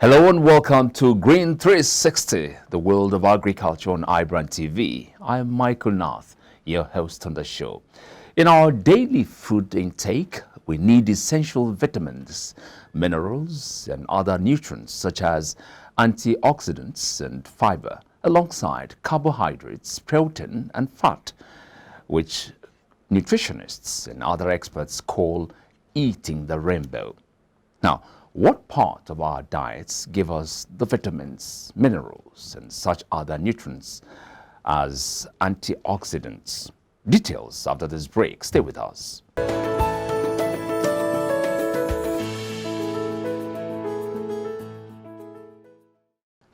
Hello and welcome to Green 360, the world of agriculture on iBrandTV. I'm Michael Nath, your host on the show. In our daily food intake, we need essential vitamins, minerals, and other nutrients such as antioxidants and fiber, alongside carbohydrates, protein, and fat, which nutritionists and other experts call eating the rainbow. Now, what part of our diets give us the vitamins, minerals, and such other nutrients as antioxidants? Details after this break. Stay with us.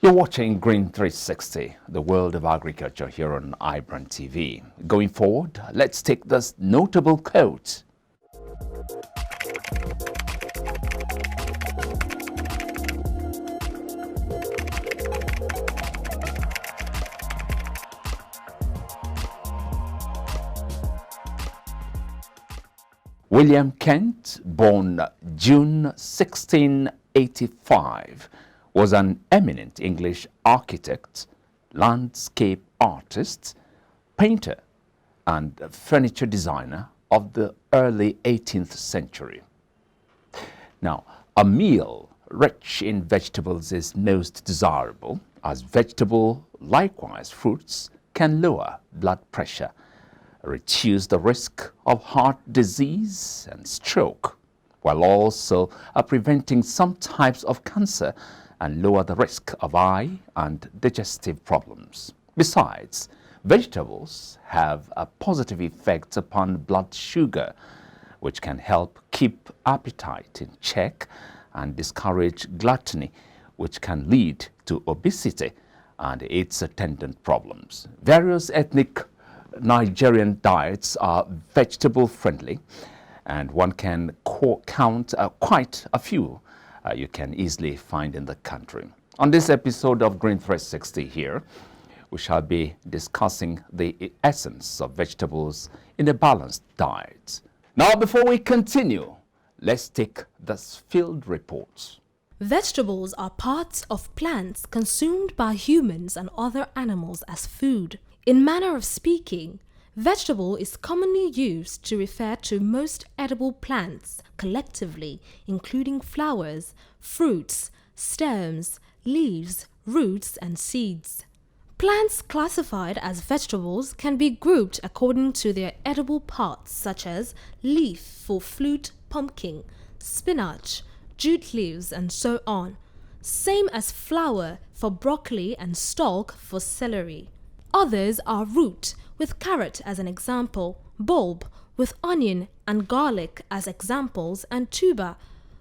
You're watching Green 360, the world of agriculture here on iBrandTV. Going forward, let's take this notable quote. William Kent, born June 1685, was an eminent English architect, landscape artist, painter, and furniture designer of the early 18th century. Now, a meal rich in vegetables is most desirable, as vegetable, likewise fruits, can lower blood pressure, reduce the risk of heart disease and stroke, while also preventing some types of cancer and lower the risk of eye and digestive problems. Besides, vegetables have a positive effect upon blood sugar, which can help keep appetite in check and discourage gluttony, which can lead to obesity and its attendant problems. Various ethnic Nigerian diets are vegetable friendly, and one can count quite a few you can easily find in the country. On this episode of Green 360 here, we shall be discussing the essence of vegetables in a balanced diet. Now, before we continue, let's take this field report. Vegetables are parts of plants consumed by humans and other animals as food. In manner of speaking, vegetable is commonly used to refer to most edible plants collectively, including flowers, fruits, stems, leaves, roots, and seeds. Plants classified as vegetables can be grouped according to their edible parts, such as leaf for fruit, pumpkin, spinach, jute leaves, and so on. Same as flower for broccoli and stalk for celery. Others are root, with carrot as an example, bulb, with onion and garlic as examples, and tuber,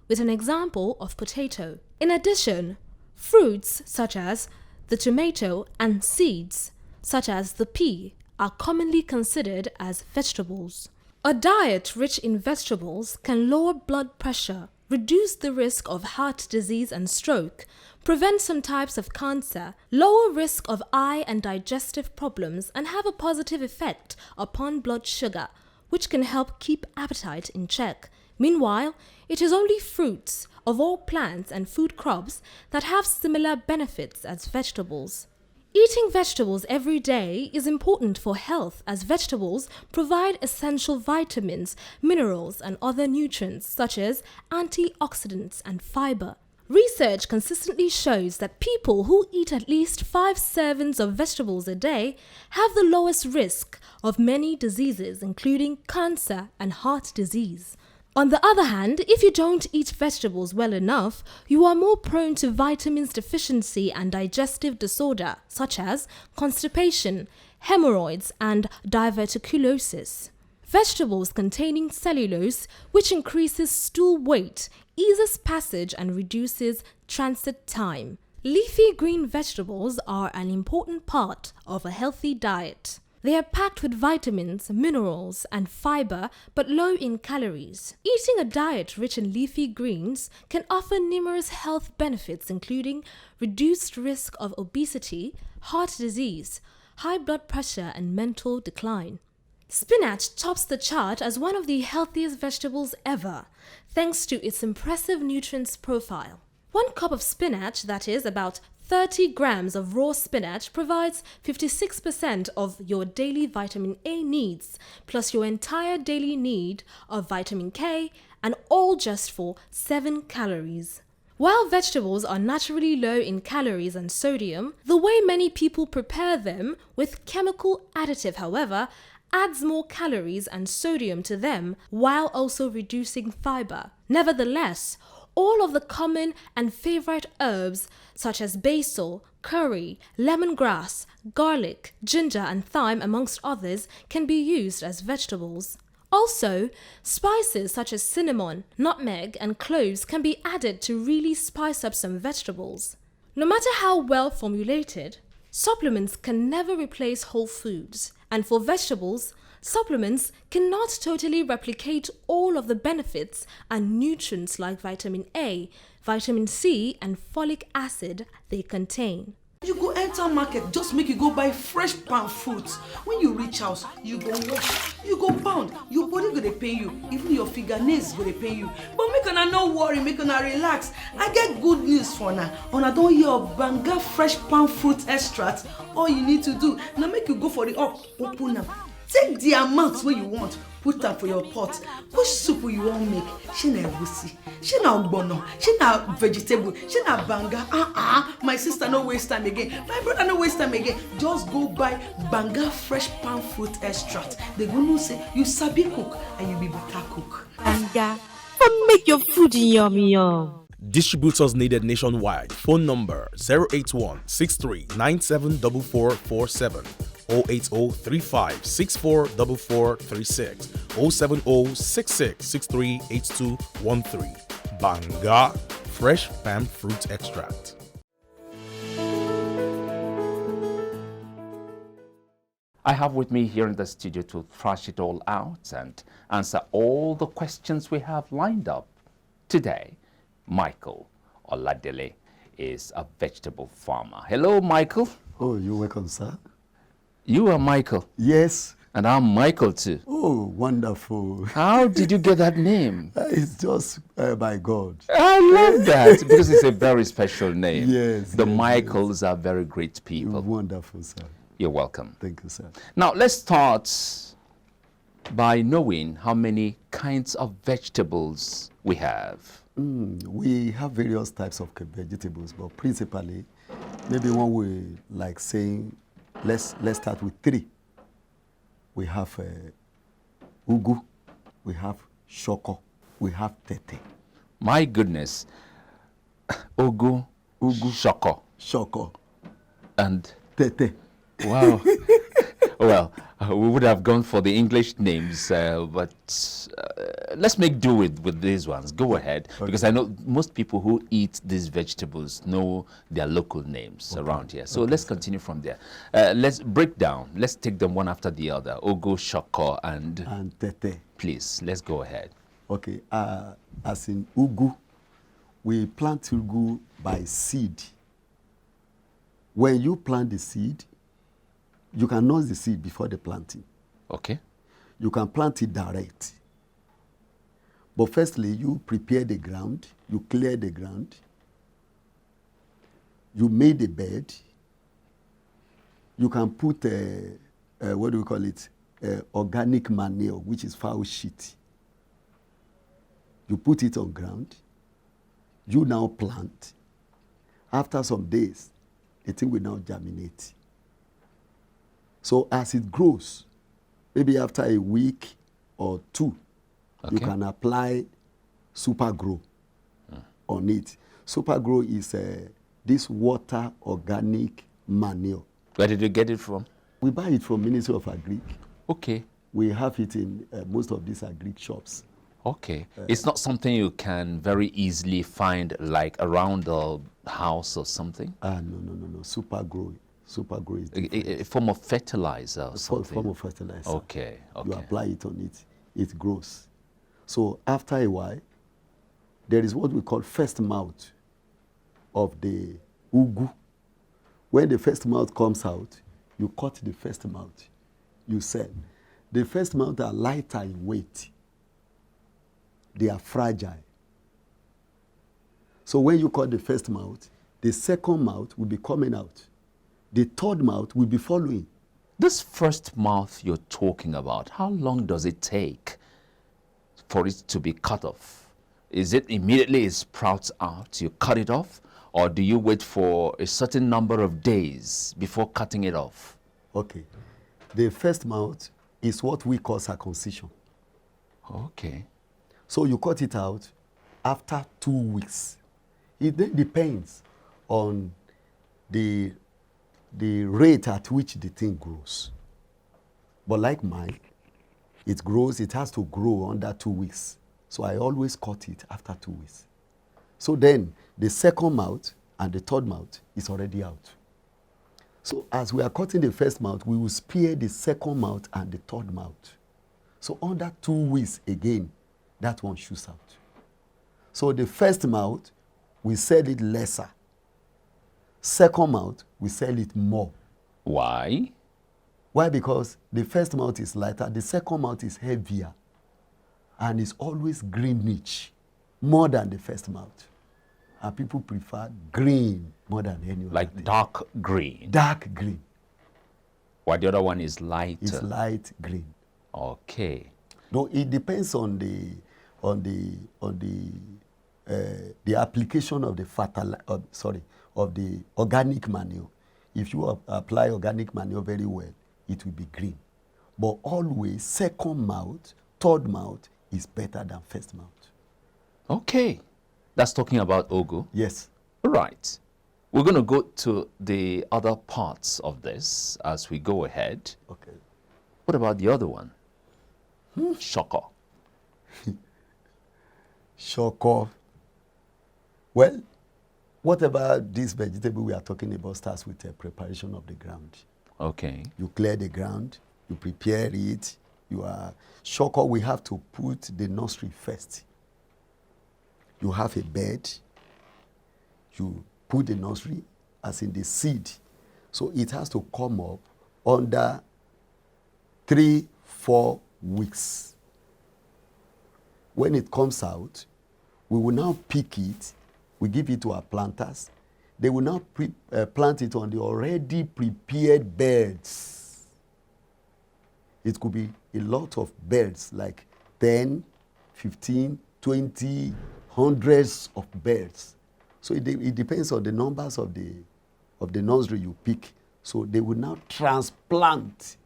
with an example of potato. In addition, fruits such as the tomato and seeds, such as the pea, are commonly considered as vegetables. A diet rich in vegetables can lower blood pressure, reduce the risk of heart disease and stroke, prevent some types of cancer, lower risk of eye and digestive problems, and have a positive effect upon blood sugar, which can help keep appetite in check. Meanwhile, it is only fruits of all plants and food crops that have similar benefits as vegetables. Eating vegetables every day is important for health, as vegetables provide essential vitamins, minerals, and other nutrients such as antioxidants and fiber. Research consistently shows that people who eat at least 5 servings of vegetables a day have the lowest risk of many diseases, including cancer and heart disease. On the other hand, if you don't eat vegetables well enough, you are more prone to vitamins deficiency and digestive disorder, such as constipation, hemorrhoids, and diverticulosis. Vegetables containing cellulose, which increases stool weight, eases passage, and reduces transit time. Leafy green vegetables are an important part of a healthy diet. They are packed with vitamins, minerals, and fiber, but low in calories. Eating a diet rich in leafy greens can offer numerous health benefits, including reduced risk of obesity, heart disease, high blood pressure, and mental decline. Spinach tops the chart as one of the healthiest vegetables ever, thanks to its impressive nutrients profile. 1 cup of spinach, that is about 30 grams of raw spinach, provides 56% of your daily vitamin A needs, plus your entire daily need of vitamin K, and all just for 7 calories. While vegetables are naturally low in calories and sodium, the way many people prepare them with chemical additive, however, adds more calories and sodium to them while also reducing fiber. Nevertheless, all of the common and favorite herbs such as basil, curry, lemongrass, garlic, ginger and thyme amongst others can be used as vegetables. Also, spices such as cinnamon, nutmeg and cloves can be added to really spice up some vegetables. No matter how well formulated, supplements can never replace whole foods, and for vegetables, supplements cannot totally replicate all of the benefits and nutrients like vitamin A, vitamin C and folic acid they contain. You go enter market, just make you go buy fresh palm fruits. When you reach house, you go wash, you go pound, your body go dey pain you, even your fingernails go dey pain you. But make una no worry, make una relax. I get good news for una. Una don hear of Banga fresh palm fruit extract. All you need to do na make you go for the up, open am. Take the amount wey you want, put am for your pot. Which soup you wan make? Shey na egusi, shey na ogbono, shey na vegetable, shey na banga. My sister no waste time again. My brother no waste time again. Just go buy Banga fresh palm fruit extract. They go know say you sabi cook and you be better cook. Banga, come make your food yummy yum. Distributors needed nationwide. Phone number 081 63 974447. 08035644436 07066638213. Banga fresh palm fruit extract. I have with me here in the studio to thrash it all out and answer all the questions we have lined up today. Michael Oladele is a vegetable farmer. Hello, Michael. Oh, you're welcome, sir. You are Michael. Yes. And I'm Michael too. Oh, wonderful. How did you get that name? It's just by God. I love that because it's a very special name. Yes. The yes, Michaels are very great people. Wonderful, sir. You're welcome. Thank you, sir. Now, let's start by knowing how many kinds of vegetables we have. We have various types of vegetables, but principally, maybe one way like saying, let's start with 3. We have ugu, we have shoko, we have tete. My goodness. Ugu, shoko, and tete. Wow. Well, we would have gone for the English names, but let's make do with these ones. Go ahead, okay. Because I know most people who eat these vegetables know their local names around here. So let's continue from there. Let's break down. Let's take them one after the other. Ogo, shoko, and tete. Please, let's go ahead. Okay, as in ugu, we plant ugu by seed. When you plant the seed, you can nurse the seed before the planting. Okay. You can plant it direct. But firstly, you prepare the ground, you clear the ground, you made the bed, you can put, what do we call it, organic manure, which is fowl shit. You put it on ground, you now plant. After some days, the thing will now germinate. So as it grows, maybe after a week or 2, you can apply Super Grow on it. Super Grow is this water organic manure. Where did you get it from? We buy it from Ministry of Agric. Okay. We have it in most of these agric shops. Okay. It's not something you can very easily find like around the house or something? No. Super Grow. Super Grow is a form of fertilizer or something? Form of fertilizer. Okay. You apply it on it, it grows. So after a while, there is what we call first mouth of the ugu. When the first mouth comes out, you cut the first mouth, you sell. The first mouth are lighter in weight. They are fragile. So when you cut the first mouth, the second mouth will be coming out. The third mouth will be following. This first mouth you're talking about, how long does it take for it to be cut off? Is it immediately it sprouts out, you cut it off? Or do you wait for a certain number of days before cutting it off? Okay. The first mouth is what we call circumcision. Okay. So you cut it out after 2 weeks. It then depends on the rate at which the thing grows. But like mine, it has to grow under 2 weeks. So I always cut it after 2 weeks. So then the second mouth and the third mouth is already out. So as we are cutting the first mouth, we will spare the second mouth and the third mouth. So under 2 weeks again, that one shoots out. So the first mouth, we sell it lesser. Second mouth, we sell it more. Why? Why? Because the first mouth is lighter, the second mouth is heavier, and it's always greenish more than the first mouth. And people prefer green more than any other. Like dark green? Dark green. While the other one is lighter? It's light green. Okay. No, it depends on the application of of the organic manure. If you apply organic manure very well, it will be green. But always second mouth, third mouth is better than first mouth. Okay. That's talking about Ogu? Yes. All right. We're going to go to the other parts of this as we go ahead. Okay. What about the other one? Shoko. Shoko. Well, whatever this vegetable we are talking about starts with the preparation of the ground. Okay. You clear the ground, you prepare it. Shoko, we have to put the nursery first. You have a bed, you put the nursery as in the seed. So it has to come up under 3-4 weeks. When it comes out, we will now pick it, we give it to our planters. They will now plant it on the already prepared beds. It could be a lot of beds, like 10, 15, 20, hundreds of beds. So it depends on the numbers of the nursery you pick. So they will now transplant.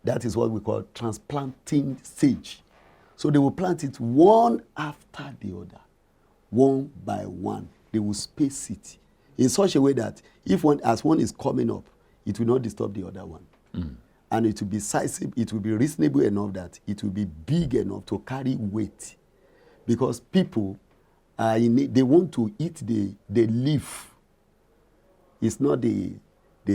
That is what we call transplanting stage. So they will plant it one after the other, one by one. They will space it in such a way that as one is coming up, it will not disturb the other one. And it will be sizable, it will be reasonable enough that it will be big enough to carry weight. Because people they want to eat the leaf. It's not the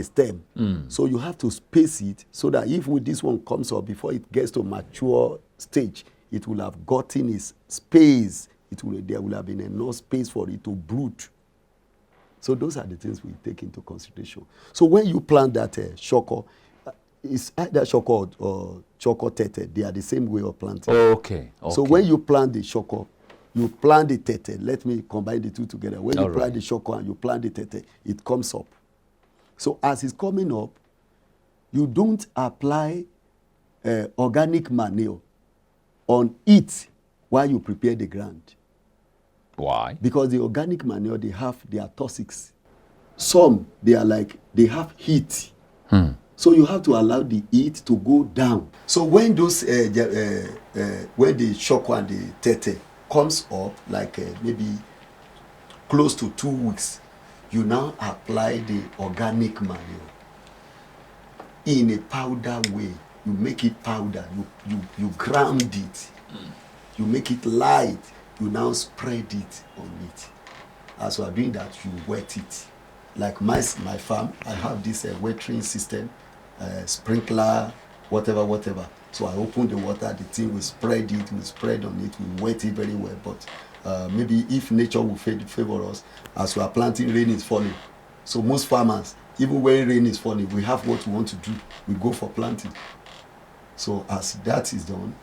stem. So you have to space it so that if this one comes up before it gets to mature stage, it will have gotten its space. There will have been enough space for it to brood. So those are the things we take into consideration. So when you plant that shoko, it's either shoko or shoko tete. They are the same way of planting. Okay. So when you plant the shoko, you plant the tete. Let me combine the two together. When you plant the shoko and you plant the tete, it comes up. So as it's coming up, you don't apply organic manure on it while you prepare the ground. Why? Because the organic manure, they are toxics. Some, they have heat. So you have to allow the heat to go down. So when those, when the shoko and the tete comes up, maybe close to 2 weeks, you now apply the organic manure in a powder way. You make it powder, you ground it, you make it light, you now spread it on it. As you are doing that, you wet it. Like my farm, I have this watering system, sprinkler, whatever. So I open the water, the thing will spread it, we spread on it, we wet it very well. But maybe if nature will favor us, as we are planting, rain is falling. So most farmers, even when rain is falling, we have what we want to do. We go for planting. So as that is done,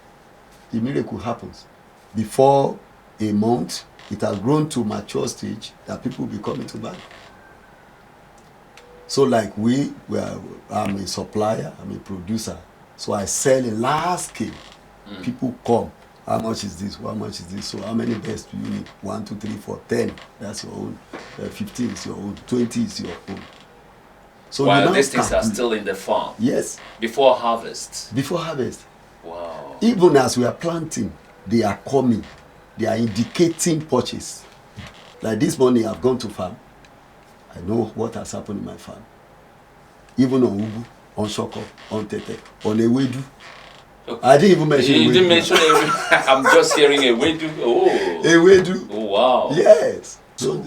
the miracle happens. Before a month it has grown to mature stage that people will be coming to buy. So like I'm a supplier, I'm a producer, so I sell in large scale. People come, how much is this, how much is this, so how many bags do you need? 1, 2, 3, 4, 10, that's your own. 15 is your own, 20 is your own. So while these things are still in the farm? Yes. Before harvest? Before harvest. Wow. Even as we are planting, they are coming, they are indicating purchase. Like this morning I've gone to farm, I know what has happened in my farm. Even on Ugu, on Shoko, on Tete, on Ewedu. Okay. I didn't even mention Ewedu. You didn't mention Ewedu. I'm just hearing Ewedu. Oh. Ewedu. Oh, wow. Yes. So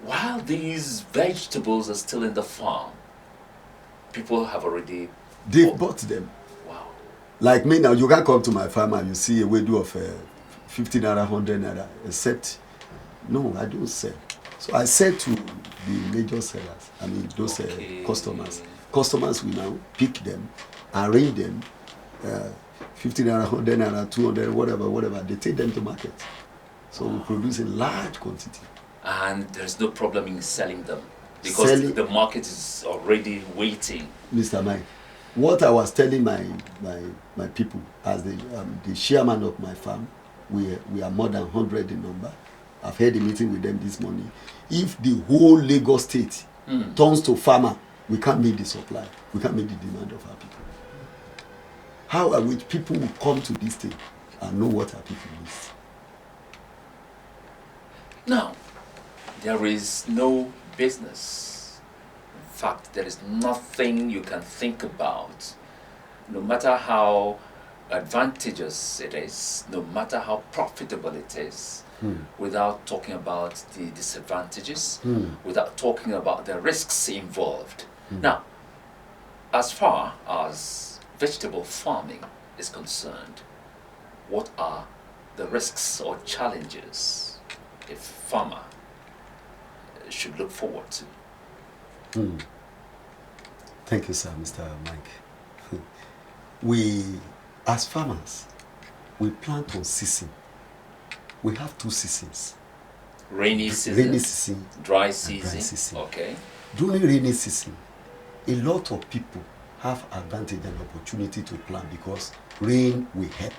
while these vegetables are still in the farm, people have already... They've bought them. Wow. Like me now, you can come to my farm and you see Ewedu of 50 naira, 100 naira, except, no, I don't sell. So I sell to the major sellers, I mean those customers. Customers will now pick them, arrange them, 50 naira, 100 naira, 200, whatever, they take them to market. So we produce in large quantity. And there's no problem in selling them because the market is already waiting. Mr. Mike, what I was telling my people as the chairman of my farm, we are more than 100 in number. I've had a meeting with them this morning. If the whole Lagos state turns to farmer, we can't meet the supply. We can't meet the demand of our people. How are we people will come to this thing and know what our people need? Now, there is no business. In fact, there is nothing you can think about. No matter how advantageous it is, no matter how profitable it is, without talking about the disadvantages, without talking about the risks involved. Now, as far as vegetable farming is concerned, what are the risks or challenges a farmer should look forward to? Thank you, sir, Mr. Mike. We, as farmers, we plant on season. We have 2 seasons. Rainy season, dry season. Dry season. Okay. During rainy season, a lot of people have advantage and opportunity to plant because rain will help.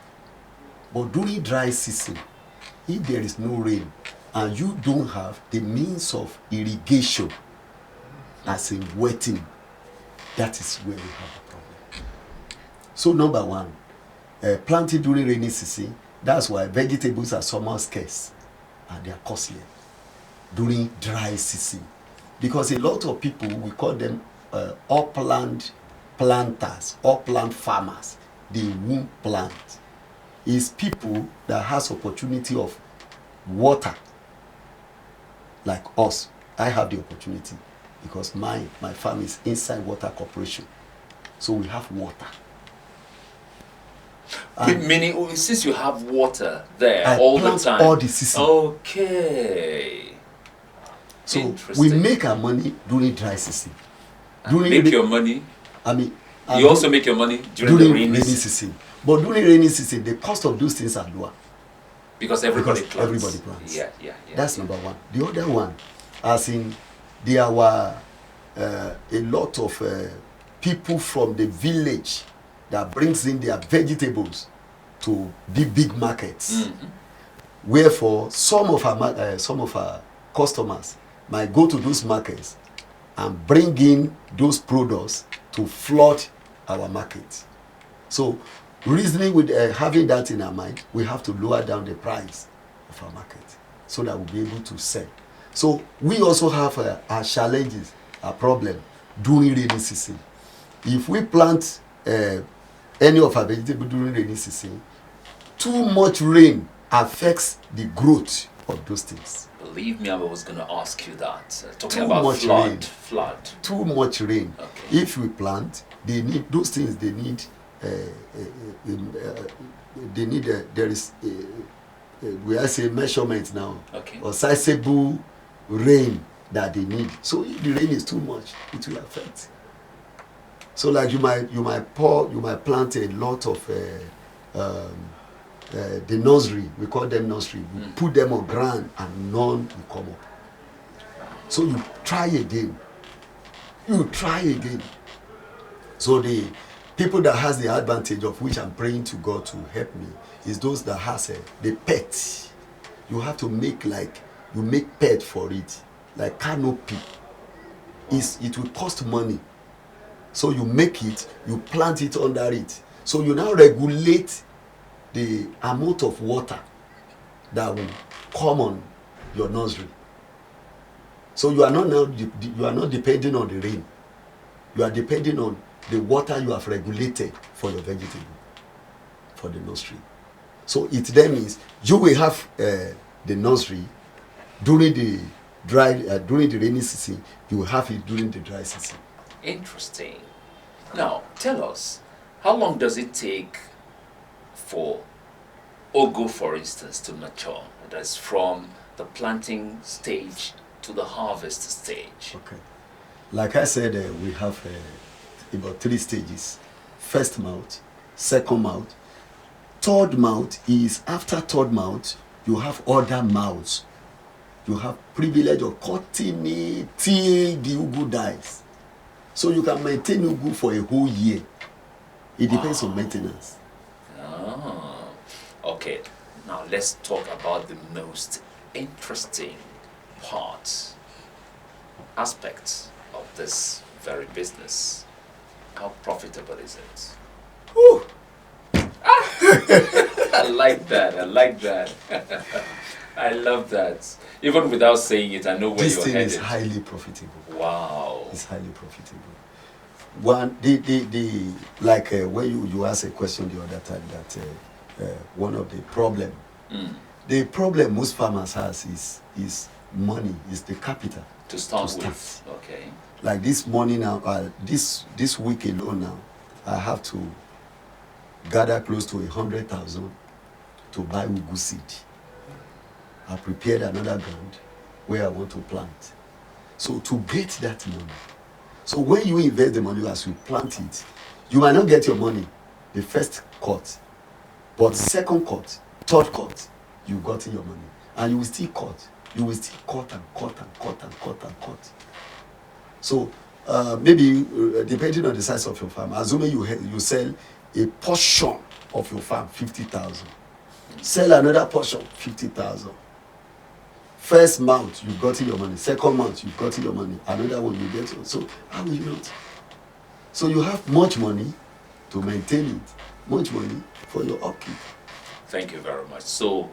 But during dry season, if there is no rain and you don't have the means of irrigation, as in wetting, that is where we have a problem. So number 1, planting during rainy season, that's why vegetables are somewhat scarce and they are costly during dry season. Because a lot of people, we call them upland planters, upland farmers. They won't plant. It's people that has opportunity of water, like us. I have the opportunity because my farm is inside water corporation. So we have water. Meaning, since you have water there all the time. All the season. Okay. So we make our money during dry season. Make your money. You also make your money during the rainy season. But during rainy season, the cost of those things are lower. Because everybody plants. Everybody plants. Yeah. That's number 1. The other one, as in there were a lot of people from the village that brings in their vegetables to the big markets. Wherefore, some of our customers might go to those markets and bring in those products to flood our market. So, reasoning with having that in our mind, we have to lower down the price of our market so that we'll be able to sell. So, we also have our challenges, our problem during rainy season. If we plant any of our vegetables during rainy season, too much rain affects the growth of those things. Believe me, I was going to ask you that. Talking about flood. Too much rain. Okay. If we plant, they need those things. They need. There is. We have say measurements now. Okay. Or sizable rain that they need. So if the rain is too much, it will affect. So like you might plant a lot of the nursery, we call them nursery, we put them on ground and none will come up. So you try again. You try again. So the people that has the advantage of which I'm praying to God to help me is those that has the pet. You have to make you make pet for it, like canopy. It will cost money. So you make it, you plant it under it. So you now regulate the amount of water that will come on your nursery. So you are not depending on the rain. You are depending on the water you have regulated for your vegetable, for the nursery. So it then means you will have the nursery during the during the rainy season. You will have it during the dry season. Interesting. Now, tell us, how long does it take for ugu, for instance, to mature? That's from the planting stage to the harvest stage. Okay. Like I said, we have about 3 stages. First mouth, second mouth. Third mouth is after third mouth, you have other mouths. You have privilege of cutting it till the ugu dies. So you can maintain ugu for a whole year. It depends on maintenance. Ah, okay. Now let's talk about the most interesting parts, aspects of this very business. How profitable is it? Whew. I like that. I like that. I love that. Even without saying it, I know where This you're thing headed. is highly profitable. Wow. It's highly profitable. One, like when you asked a question the other time that one of the problem, the problem most farmers has is money, is the capital To start with. Okay. Like this morning now, this week alone now, I have to gather close to 100,000 to buy ugu seed. I prepared another ground where I want to plant. So to get that money, so when you invest the money as you plant it, you might not get your money the first cut, but second cut, third cut, you got your money, and you will still cut. You will still cut and cut and cut and cut and cut. So maybe depending on the size of your farm, assuming you sell a portion of your farm 50,000, sell another portion 50,000. First month you got your money, second month you got your money, another one you get. So how will you not? So you have much money to maintain it, much money for your upkeep. Thank you very much. So,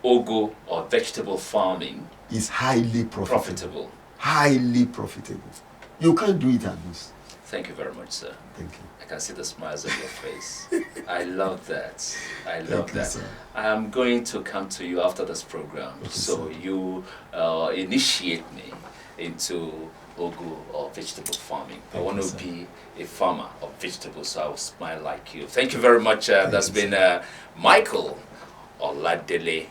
ugu or vegetable farming is highly profitable. profitable. Highly profitable. You can't do it and lose. Thank you very much, sir. Thank you. I can see the smiles on your face. I love that. I love you, that. sir. I am going to come to you after this program, Okay, so sir. you initiate me into ugu or vegetable farming. I Thank want you, to sir. be a farmer of vegetables, so I will smile like you. Thank you very much. That's you, been Michael Oladele,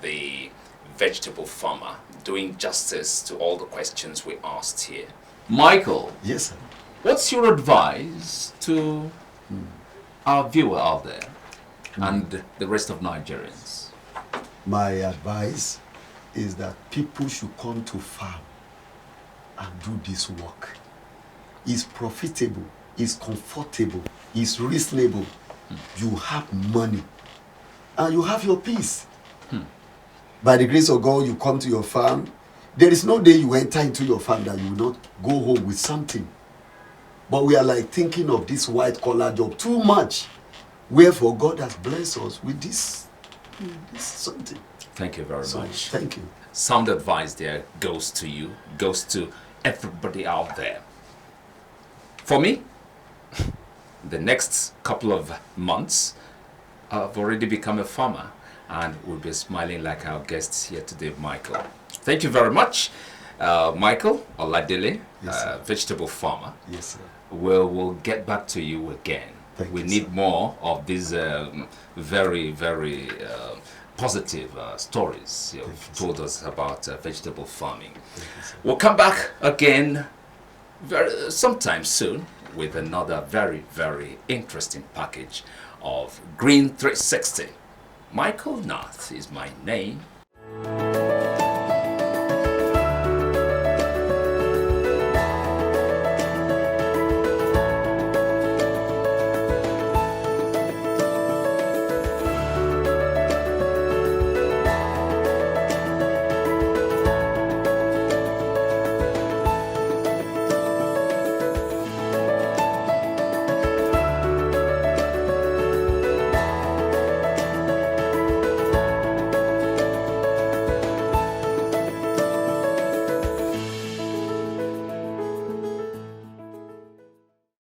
the vegetable farmer, doing justice to all the questions we asked here. Michael, Yes, sir. what's your advice to our viewer out there and the rest of Nigerians? My advice is that people should come to farm and do this work. It's profitable, it's comfortable, it's reasonable. You have money and you have your peace. By the grace of God, you come to your farm. There is no day you enter into your farm that you will not go home with something. But we are like thinking of this white collar job too much. Wherefore God has blessed us with this something. Thank you very So, much. thank you. Sound advice there goes to you, goes to everybody out there. For me, the next couple of months, I've already become a farmer and will be smiling like our guests here today, Michael. Thank you very much, Michael Oladele, Yes, sir. vegetable farmer. Yes, sir. We'll get back to you again. Thank We you, need sir. more of these very, very positive stories you've Thank you, told us about vegetable farming. Thank you, sir. We'll come back again sometime soon with another very, very interesting package of Green 360. Michael Nath is my name,